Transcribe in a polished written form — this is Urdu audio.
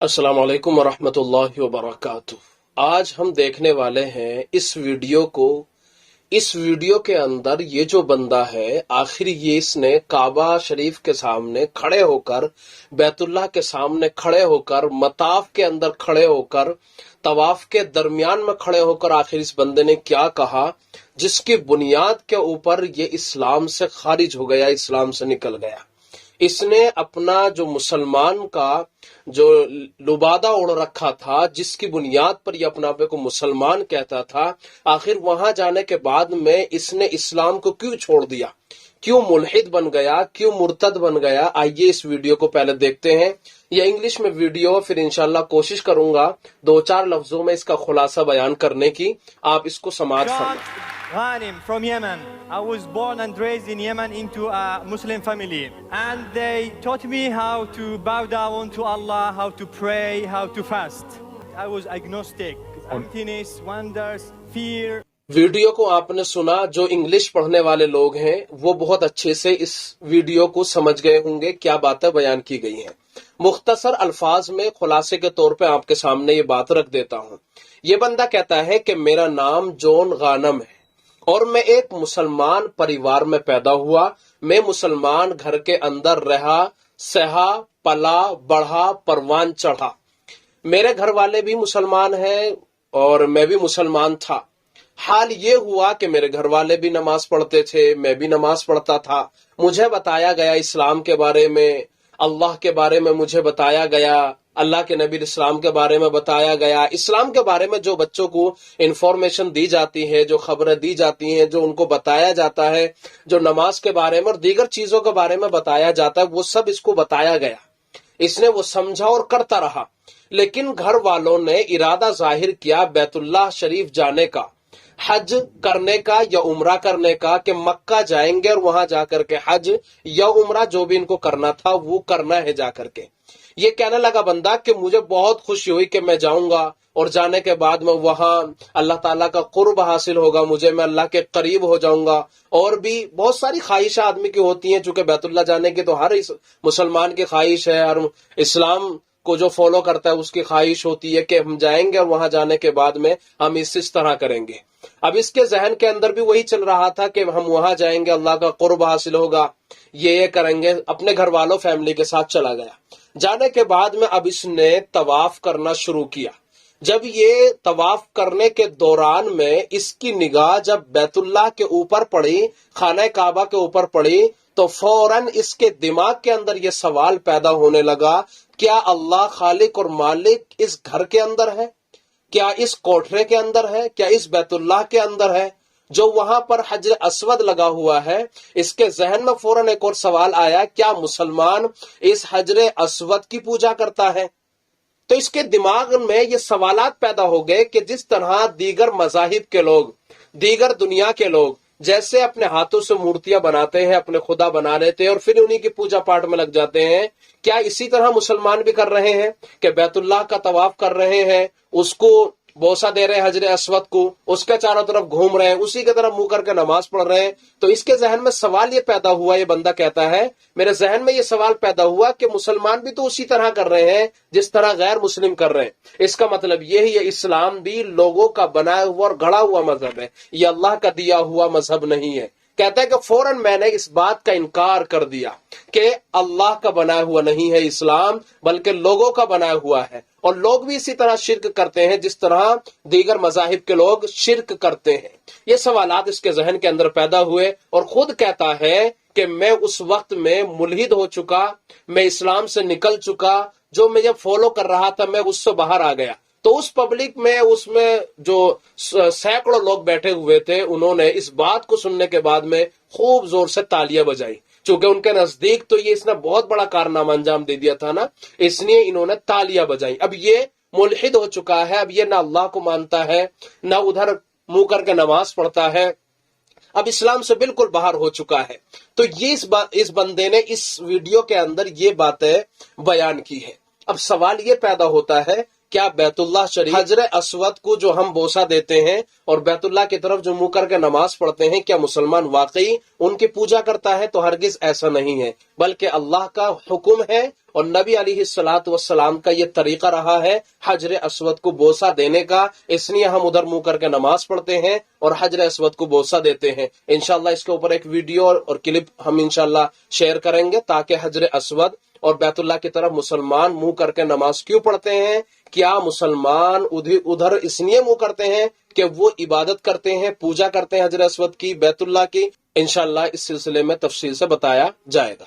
السلام علیکم ورحمۃ اللہ وبرکاتہ۔ آج ہم دیکھنے والے ہیں اس ویڈیو کے اندر یہ جو بندہ ہے، آخر یہ اس نے کعبہ شریف کے سامنے کھڑے ہو کر، بیت اللہ کے سامنے کھڑے ہو کر، مطاف کے اندر کھڑے ہو کر، طواف کے درمیان میں کھڑے ہو کر آخر اس بندے نے کیا کہا، جس کی بنیاد کے اوپر یہ اسلام سے خارج ہو گیا، اسلام سے نکل گیا۔ اس نے اپنا جو مسلمان کا جو لبادہ اوڑھ رکھا تھا، جس کی بنیاد پر یہ اپنا آپ کو مسلمان کہتا تھا، آخر وہاں جانے کے بعد میں اس نے اسلام کو کیوں چھوڑ دیا، کیوں ملحد بن گیا، کیوں مرتد بن گیا۔ آئیے اس ویڈیو کو پہلے دیکھتے ہیں۔ یہ انگلش میں ویڈیو، پھر انشاءاللہ کوشش کروں گا 2-4 لفظوں میں اس کا خلاصہ بیان کرنے کی، آپ اس کو سماعت فرمائیں۔ Ghanim from Yemen. I was born and raised in Yemen into a Muslim family. And they taught me how to bow down to Allah, how to pray, how to fast. I was agnostic. Emptiness, wonders, fear. Video کو آپ نے سنا، جو انگلش پڑھنے والے لوگ ہیں وہ بہت اچھے سے اس ویڈیو کو سمجھ گئے ہوں گے، کیا باتیں بیان کی گئی ہیں۔ مختصر الفاظ میں خلاصے کے طور پہ آپ کے سامنے یہ بات رکھ دیتا ہوں۔ یہ بندہ کہتا ہے کہ میرا نام جون غانم ہے اور میں ایک مسلمان پریوار میں پیدا ہوا، میں مسلمان گھر کے اندر رہا، سہا، پلا، بڑھا، پروان چڑھا۔ میرے گھر والے بھی مسلمان ہیں اور میں بھی مسلمان تھا۔ حال یہ ہوا کہ میرے گھر والے بھی نماز پڑھتے تھے، میں بھی نماز پڑھتا تھا۔ مجھے بتایا گیا اسلام کے بارے میں، اللہ کے بارے میں مجھے بتایا گیا، اللہ کے نبی اسلام کے بارے میں بتایا گیا۔ اسلام کے بارے میں جو بچوں کو انفارمیشن دی جاتی ہے، جو خبریں دی جاتی ہیں، جو ان کو بتایا جاتا ہے، جو نماز کے بارے میں اور دیگر چیزوں کے بارے میں بتایا جاتا ہے، وہ سب اس کو بتایا گیا۔ اس نے وہ سمجھا اور کرتا رہا، لیکن گھر والوں نے ارادہ ظاہر کیا بیت اللہ شریف جانے کا، حج کرنے کا یا عمرہ کرنے کا، کہ مکہ جائیں گے اور وہاں جا کر کے حج یا عمرہ جو بھی ان کو کرنا تھا وہ کرنا ہے جا کر کے۔ یہ کہنے لگا بندہ کہ مجھے بہت خوشی ہوئی کہ میں جاؤں گا اور جانے کے بعد میں وہاں اللہ تعالیٰ کا قرب حاصل ہوگا، مجھے میں اللہ کے قریب ہو جاؤں گا۔ اور بھی بہت ساری خواہشیں آدمی کی ہوتی ہیں، چونکہ بیت اللہ جانے کی تو ہر مسلمان کی خواہش ہے، ہر اسلام کو جو فالو کرتا ہے اس کی خواہش ہوتی ہے کہ ہم جائیں گے اور وہاں جانے کے بعد میں ہم اس طرح کریں گے۔ اب اس کے ذہن کے اندر بھی وہی چل رہا تھا کہ ہم وہاں جائیں گے، اللہ کا قرب حاصل ہوگا، یہ کریں گے۔ اپنے گھر والوں فیملی کے ساتھ چلا گیا۔ جانے کے بعد میں اب اس نے طواف کرنا شروع کیا۔ جب یہ طواف کرنے کے دوران میں اس کی نگاہ جب بیت اللہ کے اوپر پڑی، خانہ کعبہ کے اوپر پڑی، تو فوراً اس کے دماغ کے اندر یہ سوال پیدا ہونے لگا، کیا اللہ خالق اور مالک اس گھر کے اندر ہے؟ کیا اس کوٹھرے کے اندر ہے؟ کیا اس بیت اللہ کے اندر ہے جو وہاں پر حجر اسود لگا ہوا ہے؟ اس کے ذہن میں فوراً ایک اور سوال آیا، کیا مسلمان اس حجر اسود کی پوجا کرتا ہے؟ تو اس کے دماغ میں یہ سوالات پیدا ہو گئے کہ جس طرح دیگر مذاہب کے لوگ، دیگر دنیا کے لوگ جیسے اپنے ہاتھوں سے مورتیاں بناتے ہیں، اپنے خدا بنا لیتے ہیں اور پھر انہی کی پوجا پاٹ میں لگ جاتے ہیں، کیا اسی طرح مسلمان بھی کر رہے ہیں کہ بیت اللہ کا طواف کر رہے ہیں، اس کو بوسہ دے رہے ہیں حجر اسود کو، اس کے چاروں طرف گھوم رہے ہیں، اسی کی طرف منہ کر کے نماز پڑھ رہے ہیں؟ تو اس کے ذہن میں سوال یہ پیدا ہوا، یہ بندہ کہتا ہے میرے ذہن میں یہ سوال پیدا ہوا کہ مسلمان بھی تو اسی طرح کر رہے ہیں جس طرح غیر مسلم کر رہے ہیں۔ اس کا مطلب یہ ہے اسلام بھی لوگوں کا بنایا ہوا اور گھڑا ہوا مذہب ہے، یہ اللہ کا دیا ہوا مذہب نہیں ہے۔ کہتا ہے کہ فوراً میں نے اس بات کا انکار کر دیا کہ اللہ کا بنایا ہوا نہیں ہے اسلام، بلکہ لوگوں کا بنایا ہوا ہے، اور لوگ بھی اسی طرح شرک کرتے ہیں جس طرح دیگر مذاہب کے لوگ شرک کرتے ہیں۔ یہ سوالات اس کے ذہن کے اندر پیدا ہوئے اور خود کہتا ہے کہ میں اس وقت میں ملحد ہو چکا، میں اسلام سے نکل چکا، جو میں جب فالو کر رہا تھا میں اس سے باہر آ گیا۔ تو اس پبلک میں، اس میں جو سینکڑوں لوگ بیٹھے ہوئے تھے، انہوں نے اس بات کو سننے کے بعد میں خوب زور سے تالیاں بجائی، چونکہ ان کے نزدیک تو یہ اس نے بہت بڑا کارنامہ انجام دے دیا تھا نا، اس لیے انہوں نے تالیاں بجائی۔ اب یہ ملحد ہو چکا ہے، اب یہ نہ اللہ کو مانتا ہے، نہ ادھر منہ کر کے نماز پڑھتا ہے، اب اسلام سے بالکل باہر ہو چکا ہے۔ تو یہ اس بندے نے اس ویڈیو کے اندر یہ باتیں بیان کی ہے۔ اب سوال یہ پیدا ہوتا ہے کیا بیت اللہ شریف حجر اسود کو جو ہم بوسہ دیتے ہیں اور بیت اللہ کی طرف جو منہ کر کے نماز پڑھتے ہیں، کیا مسلمان واقعی ان کی پوجا کرتا ہے؟ تو ہرگز ایسا نہیں ہے، بلکہ اللہ کا حکم ہے اور نبی علیہ الصلوۃ والسلام کا یہ طریقہ رہا ہے حجر اسود کو بوسہ دینے کا، اس لیے ہم ادھر منہ کر کے نماز پڑھتے ہیں اور حجر اسود کو بوسہ دیتے ہیں۔ انشاءاللہ اس کے اوپر ایک ویڈیو اور کلپ ہم انشاءاللہ شیئر کریں گے تاکہ حجر اسود اور بیت اللہ کی طرف مسلمان منہ کر کے نماز کیوں پڑھتے ہیں، کیا مسلمان ادھر اس لیے منہ کرتے ہیں کہ وہ عبادت کرتے ہیں، پوجا کرتے ہیں حجر اسود کی، بیت اللہ کی، انشاءاللہ اس سلسلے میں تفصیل سے بتایا جائے گا۔